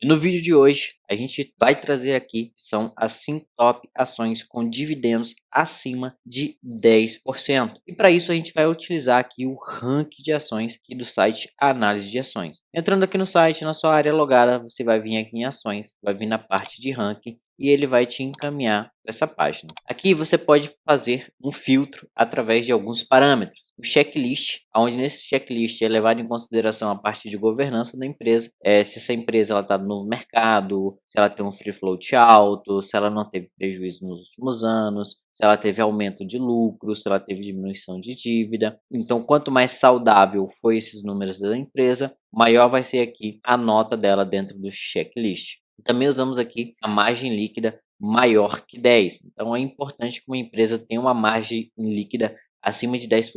E no vídeo de hoje, a gente vai trazer aqui, são as 5 top ações com dividendos acima de 10%. E para isso a gente vai utilizar aqui o ranking de ações aqui do site Análise de Ações. Entrando aqui no site, na sua área logada, você vai vir aqui em Ações, vai vir na parte de ranking e ele vai te encaminhar para essa página. Aqui você pode fazer um filtro através de alguns parâmetros. O checklist, onde nesse checklist é levado em consideração a parte de governança da empresa, se essa empresa está no mercado, se ela tem um free float alto, se ela não teve prejuízo nos últimos anos, se ela teve aumento de lucro, se ela teve diminuição de dívida. Então, quanto mais saudável for esses números da empresa, maior vai ser aqui a nota dela dentro do checklist. Também usamos aqui a margem líquida maior que 10. Então, é importante que uma empresa tenha uma margem líquida acima de 10%,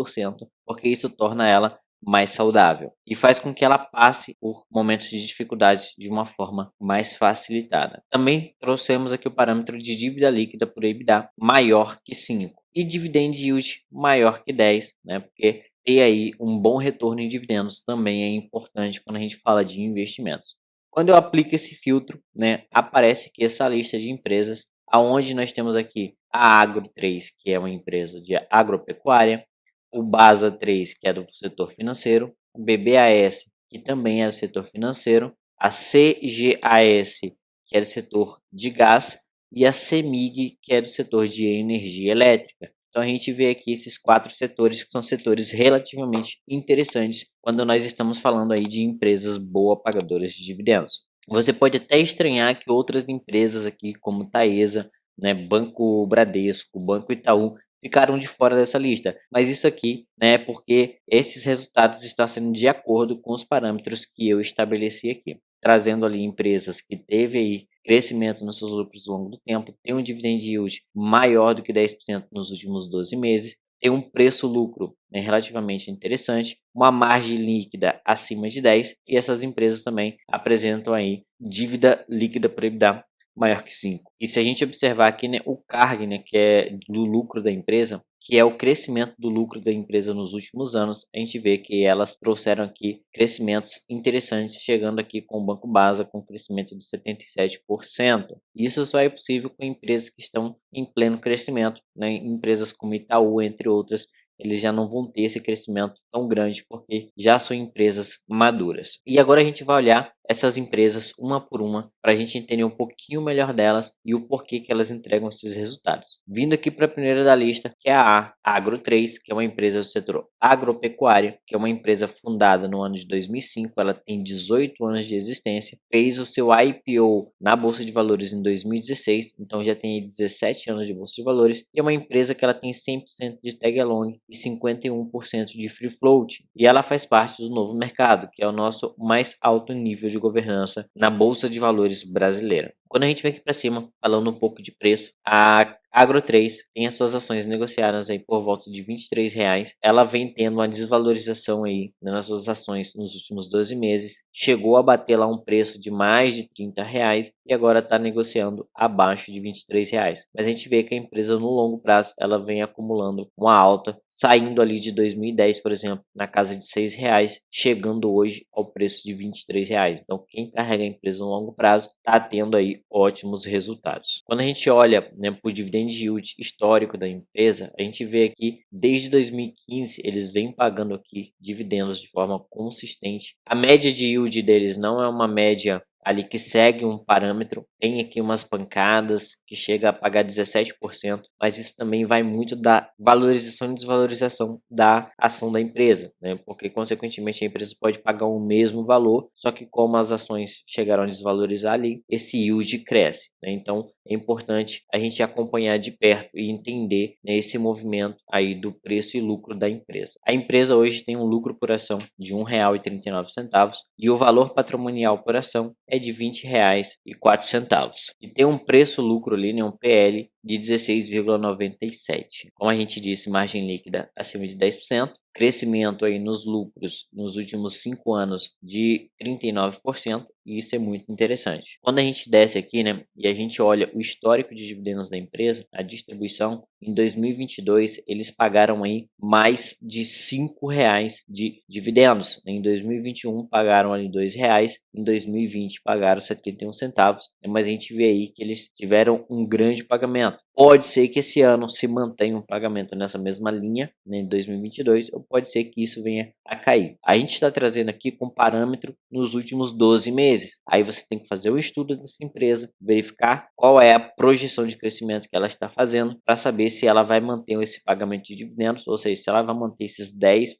porque isso torna ela mais saudável e faz com que ela passe por momentos de dificuldades de uma forma mais facilitada. Também trouxemos aqui o parâmetro de dívida líquida por EBITDA maior que 5 e dividend yield maior que 10, né? Porque ter aí um bom retorno em dividendos também é importante quando a gente fala de investimentos. Quando eu aplico esse filtro, né, aparece aqui essa lista de empresas, aonde nós temos aqui a Agro 3, que é uma empresa de agropecuária, o Basa 3, que é do setor financeiro, o BBAS, que também é do setor financeiro, a CGAS, que é do setor de gás, e a CEMIG, que é do setor de energia elétrica. Então a gente vê aqui esses 4 setores que são setores relativamente interessantes quando nós estamos falando aí de empresas boas pagadoras de dividendos. Você pode até estranhar que outras empresas aqui, como Taesa, né, Banco Bradesco, Banco Itaú, ficaram de fora dessa lista. Mas isso aqui, né, é porque esses resultados estão sendo de acordo com os parâmetros que eu estabeleci aqui, trazendo ali empresas que teve aí crescimento nos seus lucros ao longo do tempo, tem um dividend yield maior do que 10% nos últimos 12 meses, tem um preço-lucro, né, relativamente interessante, uma margem líquida acima de 10 e essas empresas também apresentam aí dívida líquida por EBITDA maior que 5. E se a gente observar aqui, né, o CARG, né, que é do lucro da empresa, que é o crescimento do lucro da empresa nos últimos anos, a gente vê que elas trouxeram aqui crescimentos interessantes, chegando aqui com o Banco Basa com crescimento de 77%. Isso só é possível com empresas que estão em pleno crescimento, né, empresas como Itaú, entre outras, eles já não vão ter esse crescimento tão grande porque já são empresas maduras. E agora a gente vai olhar essas empresas uma por uma para a gente entender um pouquinho melhor delas e o porquê que elas entregam esses resultados. Vindo aqui para a primeira da lista, que é a Agro 3, que é uma empresa do setor agropecuário, que é uma empresa fundada no ano de 2005, ela tem 18 anos de existência, fez o seu IPO na Bolsa de Valores em 2016, então já tem 17 anos de Bolsa de Valores, e é uma empresa que ela tem 100% de tag along e 51% de free float, e ela faz parte do novo mercado, que é o nosso mais alto nível de governança na Bolsa de Valores brasileira. Quando a gente vem aqui para cima, falando um pouco de preço, a Agro 3 tem as suas ações negociadas aí por volta de R$ 23. Ela vem tendo uma desvalorização aí, né, nas suas ações nos últimos 12 meses. Chegou a bater lá um preço de mais de R$ 30 e agora está negociando abaixo de R$ 23. Mas a gente vê que a empresa no longo prazo ela vem acumulando uma alta, saindo ali de 2010, por exemplo, na casa de R$ 6, chegando hoje ao preço de R$ 23. Então, quem carrega a empresa no longo prazo está tendo aí ótimos resultados. Quando a gente olha, né, para o dividend yield histórico da empresa, a gente vê aqui, desde 2015, eles vêm pagando aqui dividendos de forma consistente. A média de yield deles não é uma média ali que segue um parâmetro, tem aqui umas pancadas que chega a pagar 17%, mas isso também vai muito da valorização e desvalorização da ação da empresa, né? Porque consequentemente a empresa pode pagar o mesmo valor, só que como as ações chegaram a desvalorizar ali, esse yield cresce, né? Então é importante a gente acompanhar de perto e entender, né, esse movimento aí do preço e lucro da empresa. A empresa hoje tem um lucro por ação de R$ 1,39 e o valor patrimonial por ação é de R$ 20,04. E tem um preço-lucro ali, né, um PL de 16,97. Como a gente disse, margem líquida acima de 10%, crescimento aí nos lucros nos últimos 5 anos de 39%, e isso é muito interessante. Quando a gente desce aqui, né, e a gente olha o histórico de dividendos da empresa, a distribuição, em 2022 eles pagaram aí mais de R$ 5 de dividendos. Em 2021 pagaram ali R$ 2, em 2020 pagaram 71 centavos, mas a gente vê aí que eles tiveram um grande pagamento. Pode ser que esse ano se mantenha um pagamento nessa mesma linha, né, em 2022, ou pode ser que isso venha a cair. A gente está trazendo aqui com parâmetro nos últimos 12 meses. Aí você tem que fazer o estudo dessa empresa, verificar qual é a projeção de crescimento que ela está fazendo, para saber se ela vai manter esse pagamento de dividendos, ou seja, se ela vai manter esses 10%,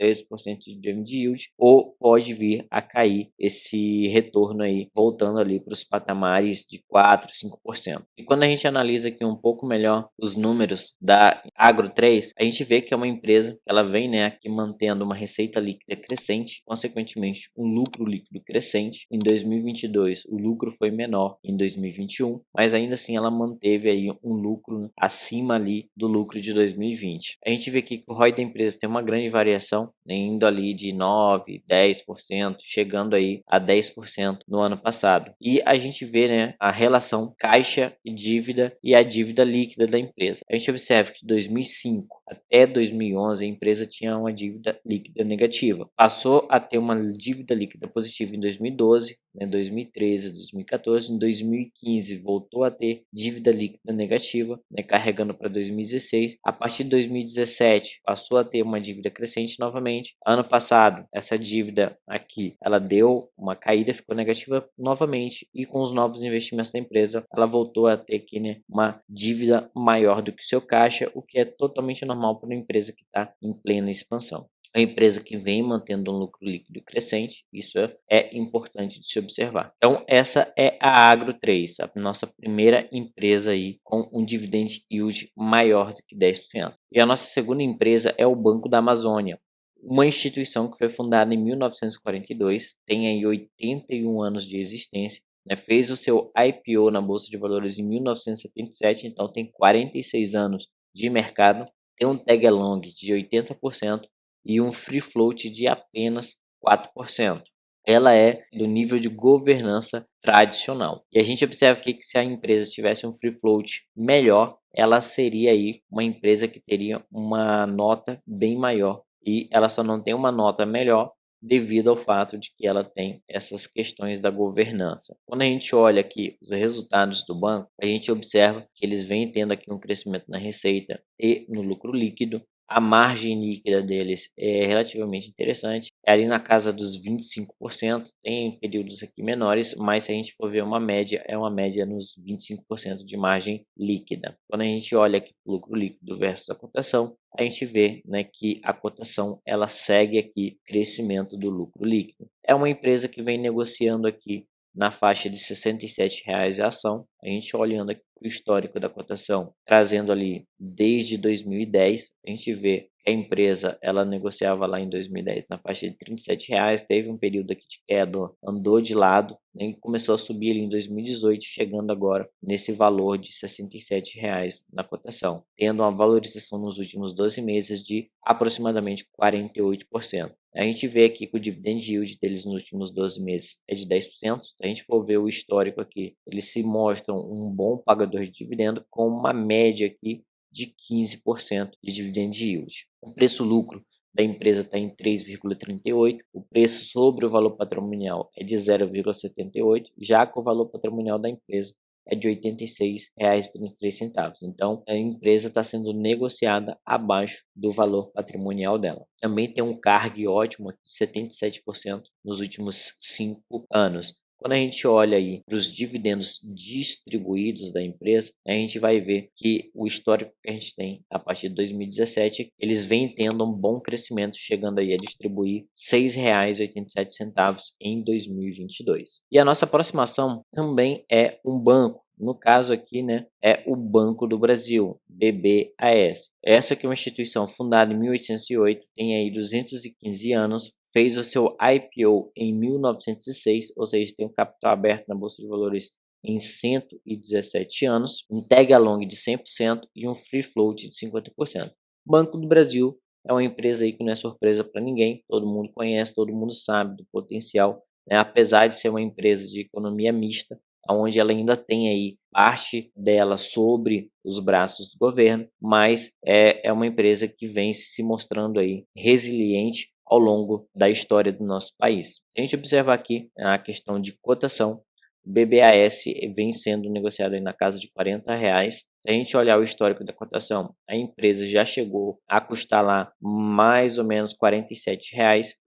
13% de dividend yield, ou pode vir a cair esse retorno aí, voltando ali para os patamares de 4%, 5%. E quando a gente analisa aqui um pouco melhor os números da Agro 3, a gente vê que é uma empresa que ela vem, né, aqui mantendo uma receita líquida crescente, consequentemente um lucro líquido crescente. Em 2022 o lucro foi menor em 2021, mas ainda assim ela manteve aí um lucro acima ali do lucro de 2020. A gente vê aqui que o ROI da empresa tem uma grande variação, né, indo ali de 9%, 10%, chegando aí a 10% no ano passado. E a gente vê, né, a relação caixa e dívida e a dívida líquida da empresa. A gente observa que de 2005 até 2011 a empresa tinha uma dívida líquida negativa. Passou a ter uma dívida líquida positiva em 2012, né, 2013, 2014, em 2015 voltou a ter dívida líquida negativa, né, carregando para 2016. A partir de 2017 passou a ter uma dívida crescente novamente. Ano passado essa dívida aqui ela deu uma caída, ficou negativa novamente, e com os novos investimentos da empresa ela voltou a ter aqui, né, uma dívida maior do que seu caixa, o que é totalmente normal para uma empresa que está em plena expansão. A empresa que vem mantendo um lucro líquido crescente, isso é importante de se observar. Então, essa é a Agro 3, a nossa primeira empresa aí com um dividend yield maior do que 10%. E a nossa segunda empresa é o Banco da Amazônia, uma instituição que foi fundada em 1942, tem aí 81 anos de existência, né? Fez o seu IPO na Bolsa de Valores em 1977, então tem 46 anos de mercado, tem um tag along de 80%, e um free float de apenas 4%. Ela é do nível de governança tradicional. E a gente observa aqui que se a empresa tivesse um free float melhor, ela seria aí uma empresa que teria uma nota bem maior. E ela só não tem uma nota melhor devido ao fato de que ela tem essas questões da governança. Quando a gente olha aqui os resultados do banco, a gente observa que eles vêm tendo aqui um crescimento na receita e no lucro líquido. A margem líquida deles é relativamente interessante, é ali na casa dos 25%, tem períodos aqui menores, mas se a gente for ver uma média, é uma média nos 25% de margem líquida. Quando a gente olha aqui o lucro líquido versus a cotação, a gente vê, né, que a cotação ela segue aqui crescimento do lucro líquido. É uma empresa que vem negociando aqui na faixa de R$ 67,00 a ação. A gente olhando aqui o histórico da cotação, trazendo ali desde 2010, a gente vê que a empresa ela negociava lá em 2010 na faixa de R$ 37,00, teve um período aqui de queda, andou de lado, né, e começou a subir ali em 2018, chegando agora nesse valor de R$ 67,00 na cotação, tendo uma valorização nos últimos 12 meses de aproximadamente 48%. A gente vê aqui que o dividend yield deles nos últimos 12 meses é de 10%. Se a gente for ver o histórico aqui, eles se mostram um bom pagador de dividendo com uma média aqui de 15% de dividend yield. O preço-lucro da empresa está em 3,38, o preço sobre o valor patrimonial é de 0,78, já que o valor patrimonial da empresa é de R$ 86,33. Então, a empresa está sendo negociada abaixo do valor patrimonial dela. Também tem um CARG ótimo de 77% nos últimos 5 anos. Quando a gente olha aí para os dividendos distribuídos da empresa, a gente vai ver que o histórico que a gente tem a partir de 2017, eles vêm tendo um bom crescimento, chegando aí a distribuir R$ 6,87 em 2022. E a nossa aproximação também é um banco. No caso aqui, né, é o Banco do Brasil, BBAS. Essa aqui é uma instituição fundada em 1808, tem aí 215 anos, fez o seu IPO em 1906, ou seja, tem um capital aberto na Bolsa de Valores em 117 anos, um tag along de 100% e um free float de 50%. Banco do Brasil é uma empresa aí que não é surpresa para ninguém, todo mundo conhece, todo mundo sabe do potencial né, apesar de ser uma empresa de economia mista, onde ela ainda tem aí parte dela sobre os braços do governo, mas é uma empresa que vem se mostrando aí resiliente ao longo da história do nosso país. Se a gente observar aqui a questão de cotação, o BBAS vem sendo negociado aí na casa de R$ 40. Se a gente olhar o histórico da cotação, a empresa já chegou a custar lá mais ou menos R$ 47,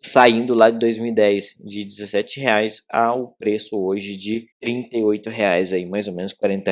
saindo lá de 2010 de R$ 17 ao preço hoje de R$ 38, aí mais ou menos R$ 40,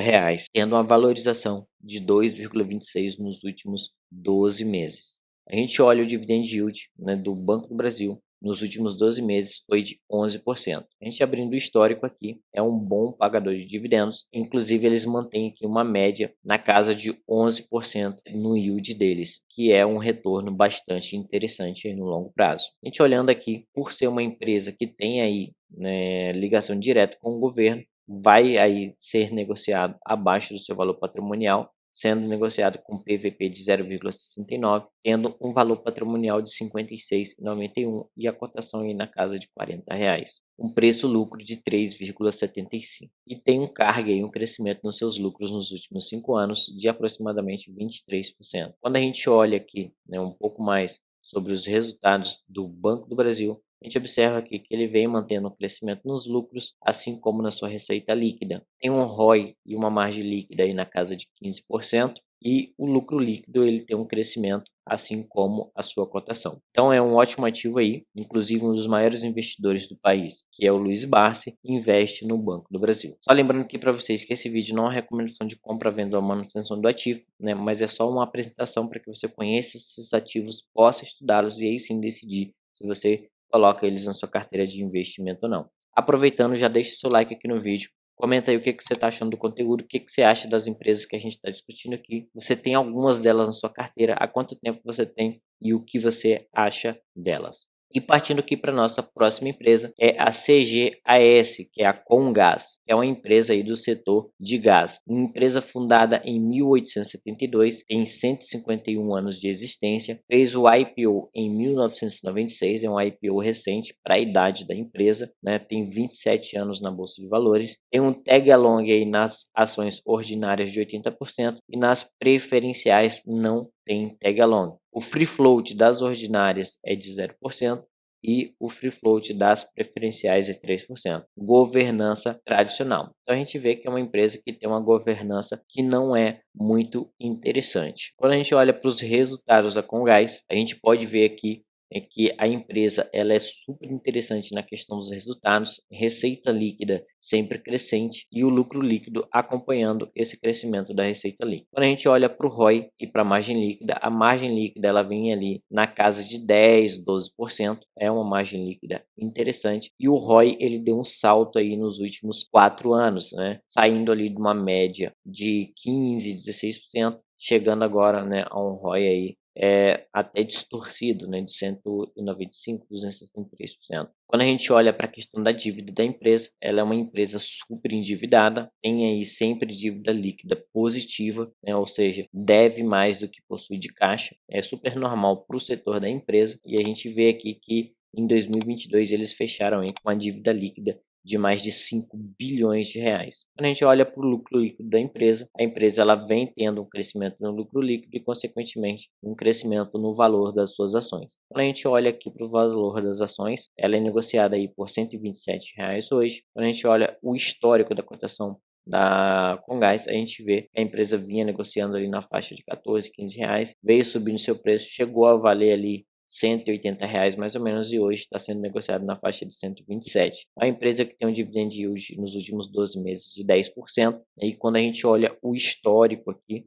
tendo uma valorização de 2,26 nos últimos 12 meses. A gente olha o dividend yield, né, do Banco do Brasil, nos últimos 12 meses foi de 11%. A gente abrindo o histórico aqui, é um bom pagador de dividendos, inclusive eles mantêm aqui uma média na casa de 11% no yield deles, que é um retorno bastante interessante aí no longo prazo. A gente olhando aqui, por ser uma empresa que tem aí, né, ligação direta com o governo, vai aí ser negociado abaixo do seu valor patrimonial, sendo negociado com PVP de 0,69, tendo um valor patrimonial de R$ 56,91 e a cotação aí na casa de R$ 40. Um preço-lucro de 3,75. E tem um cargo aí, um crescimento nos seus lucros nos últimos 5 anos de aproximadamente 23%. Quando a gente olha aqui, né, um pouco mais sobre os resultados do Banco do Brasil, a gente observa aqui que ele vem mantendo um crescimento nos lucros, assim como na sua receita líquida. Tem um ROI e uma margem líquida aí na casa de 15%, e o lucro líquido ele tem um crescimento, assim como a sua cotação. Então é um ótimo ativo aí, inclusive um dos maiores investidores do país, que é o Luiz Barsi, investe no Banco do Brasil. Só lembrando aqui para vocês que esse vídeo não é uma recomendação de compra, venda ou manutenção do ativo, né, mas é só uma apresentação para que você conheça esses ativos, possa estudá-los e aí sim decidir se você coloca eles na sua carteira de investimento ou não. Aproveitando, já deixa seu like aqui no vídeo, comenta aí o que você está achando do conteúdo, o que você acha das empresas que a gente está discutindo aqui. Você tem algumas delas na sua carteira, há quanto tempo você tem e o que você acha delas. E partindo aqui para nossa próxima empresa, é a CGAS, que é a Comgás, que é uma empresa aí do setor de gás. Uma empresa fundada em 1872, tem 151 anos de existência, fez o IPO em 1996, é um IPO recente para a idade da empresa, né? Tem 27 anos na Bolsa de Valores, tem um tag along aí nas ações ordinárias de 80% e nas preferenciais não tem tag along. O free float das ordinárias é de 0% e o free float das preferenciais é 3%. Governança tradicional. Então a gente vê que é uma empresa que tem uma governança que não é muito interessante. Quando a gente olha para os resultados da Comgás, a gente pode ver aqui que a empresa ela é super interessante na questão dos resultados, receita líquida sempre crescente e o lucro líquido acompanhando esse crescimento da receita líquida. Quando a gente olha para o ROI e para a margem líquida, a margem líquida ela vem ali na casa de 10, 12%, é uma margem líquida interessante, e o ROI ele deu um salto aí nos últimos 4 anos, né? Saindo ali de uma média de 15, 16%, chegando agora, né, a um ROI aí até distorcido, né, de 195, 263%. Quando a gente olha para a questão da dívida da empresa, ela é uma empresa super endividada, tem aí sempre dívida líquida positiva, né, ou seja, deve mais do que possui de caixa. É super normal para o setor da empresa e a gente vê aqui que em 2022 eles fecharam aí com uma dívida líquida de mais de 5 bilhões de reais. Quando a gente olha para o lucro líquido da empresa, a empresa ela vem tendo um crescimento no lucro líquido e, consequentemente, um crescimento no valor das suas ações. Quando a gente olha aqui para o valor das ações, ela é negociada aí por R$ 127 hoje. Quando a gente olha o histórico da cotação da Comgás, a gente vê que a empresa vinha negociando ali na faixa de 14, 15 reais, veio subindo seu preço, chegou a valer ali R$ 180 mais ou menos, e hoje está sendo negociado na faixa de 127. A empresa que tem um dividend yield nos últimos 12 meses de 10%, e quando a gente olha o histórico aqui,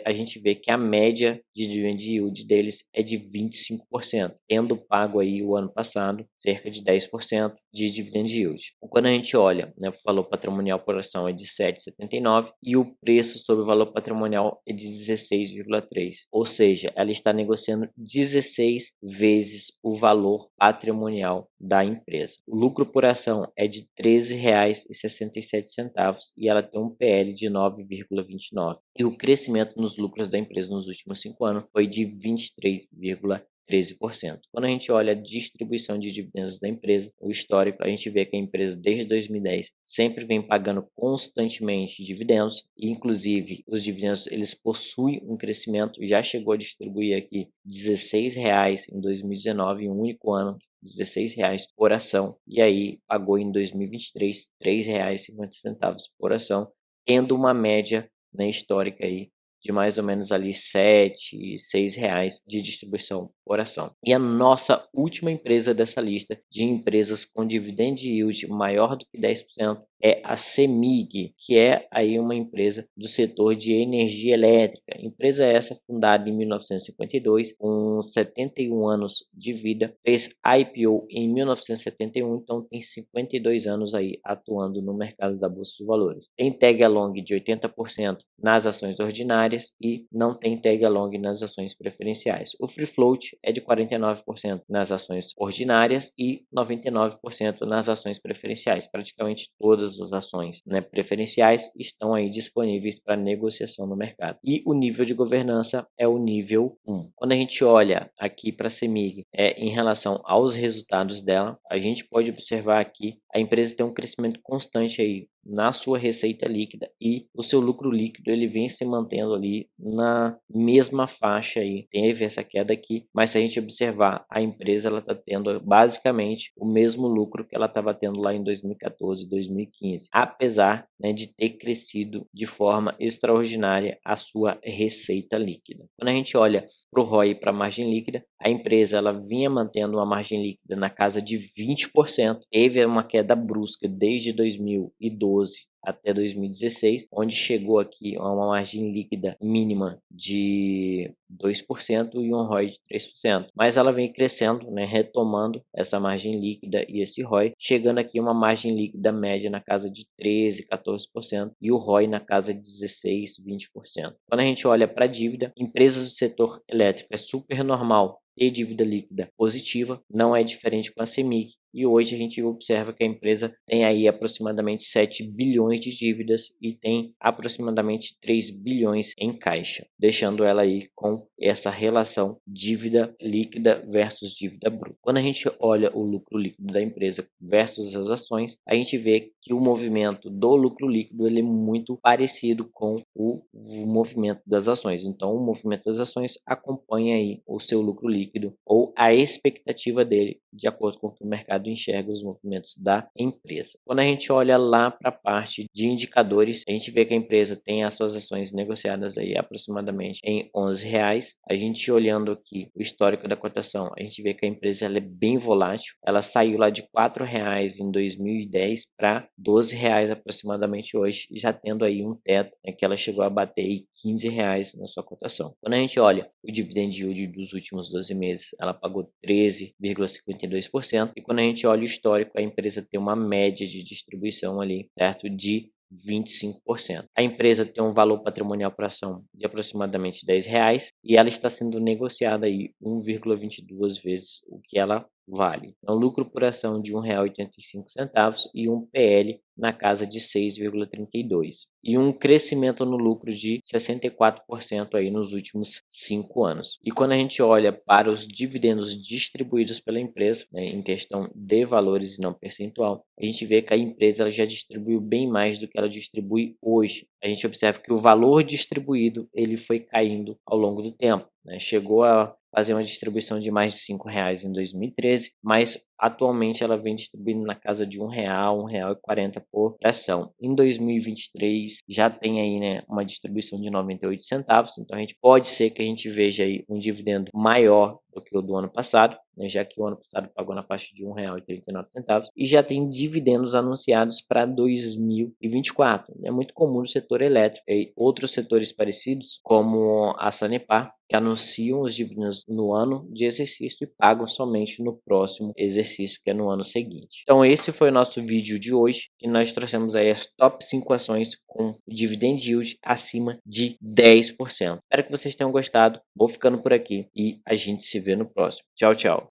a gente vê que a média de dividend yield deles é de 25%, tendo pago aí o ano passado cerca de 10% de dividend yield. Quando a gente olha, né, o valor patrimonial por ação é de 7,79 e o preço sobre o valor patrimonial é de 16,3, ou seja, ela está negociando 16 vezes o valor patrimonial da empresa. O lucro por ação é de R$ 13,67 e ela tem um PL de 9,29. E o crescimento nos lucros da empresa nos últimos 5 anos foi de 23,3%. 13%. Quando a gente olha a distribuição de dividendos da empresa, o histórico, a gente vê que a empresa desde 2010 sempre vem pagando constantemente dividendos, e inclusive os dividendos eles possuem um crescimento, já chegou a distribuir aqui R$16 em 2019, em um único ano, R$16 por ação, e aí pagou em 2023 R$3,50 por ação, tendo uma média, né, histórica aí de mais ou menos ali R$7, R$6 de distribuição por ação. E a nossa última empresa dessa lista de empresas com dividend yield maior do que 10% é a CEMIG, que é aí uma empresa do setor de energia elétrica. Empresa essa fundada em 1952, com 71 anos de vida, fez IPO em 1971, então tem 52 anos aí atuando no mercado da Bolsa de Valores. Tem tag along de 80% nas ações ordinárias e não tem tag along nas ações preferenciais. O free float é de 49% nas ações ordinárias e 99% nas ações preferenciais. Praticamente todas as ações, né, preferenciais estão aí disponíveis para negociação no mercado. E o nível de governança é o nível 1. Quando a gente olha aqui para a CEMIG, em relação aos resultados dela, a gente pode observar aqui a empresa tem um crescimento constante aí na sua receita líquida, e o seu lucro líquido ele vem se mantendo ali na mesma faixa aí. Teve essa queda aqui, mas se a gente observar, a empresa ela está tendo basicamente o mesmo lucro que ela estava tendo lá em 2014 e 2015, apesar, né, de ter crescido de forma extraordinária a sua receita líquida. Quando a gente olha para o ROI e para a margem líquida, a empresa ela vinha mantendo uma margem líquida na casa de 20%, teve uma queda brusca desde 2012 até 2016, onde chegou aqui a uma margem líquida mínima de 2% e um ROI de 3%. Mas ela vem crescendo, né, retomando essa margem líquida e esse ROI, chegando aqui a uma margem líquida média na casa de 13%, 14% e o ROI na casa de 16%, 20%. Quando a gente olha para a dívida, empresas do setor elétrico é super normal ter dívida líquida positiva, não é diferente com a CEMIG. E hoje a gente observa que a empresa tem aí aproximadamente 7 bilhões de dívidas e tem aproximadamente 3 bilhões em caixa, deixando ela aí com essa relação dívida líquida versus dívida bruta. Quando a gente olha o lucro líquido da empresa versus as ações, a gente vê que o movimento do lucro líquido ele é muito parecido com o movimento das ações. Então, o movimento das ações acompanha aí o seu lucro líquido ou a expectativa dele, de acordo com o que o mercado enxerga os movimentos da empresa. Quando a gente olha lá para a parte de indicadores, a gente vê que a empresa tem as suas ações negociadas aí aproximadamente em R$11. A gente olhando aqui o histórico da cotação, a gente vê que a empresa ela é bem volátil. Ela saiu lá de R$4 em 2010 para R$12 aproximadamente hoje, já tendo aí um teto, né, que ela chegou a bater aí R$15 na sua cotação. Quando a gente olha o dividend yield dos últimos 12 meses, ela pagou 13,52%, e quando a gente olha o histórico, a empresa tem uma média de distribuição ali, certo, de 25%. A empresa tem um valor patrimonial por ação de aproximadamente R$10 e ela está sendo negociada aí 1,22 vezes o que ela vale. Então, lucro por ação de R$1,85 e um PL na casa de 6,32 e um crescimento no lucro de 64% aí nos últimos 5 anos. E quando a gente olha para os dividendos distribuídos pela empresa, né, em questão de valores e não percentual, a gente vê que a empresa ela já distribuiu bem mais do que ela distribui hoje. A gente observa que o valor distribuído ele foi caindo ao longo do tempo, né? Chegou a fazer uma distribuição de mais de R$5 em 2013, mas atualmente ela vem distribuindo na casa de R$1, R$1,40 por ação. Em 2023 já tem aí, né, uma distribuição de 98 centavos, então a gente pode ser que a gente veja aí um dividendo maior do que o do ano passado, né, já que o ano passado pagou na faixa de R$1,39 e já tem dividendos anunciados para 2024. É muito comum no setor elétrico e outros setores parecidos, como a Sanepar, que anunciam os dividendos no ano de exercício e pagam somente no próximo exercício, que é no ano seguinte. Então esse foi o nosso vídeo de hoje, que nós trouxemos aí as top 5 ações com dividend yield acima de 10%. Espero que vocês tenham gostado. Vou ficando por aqui e a gente se vê no próximo. Tchau, tchau.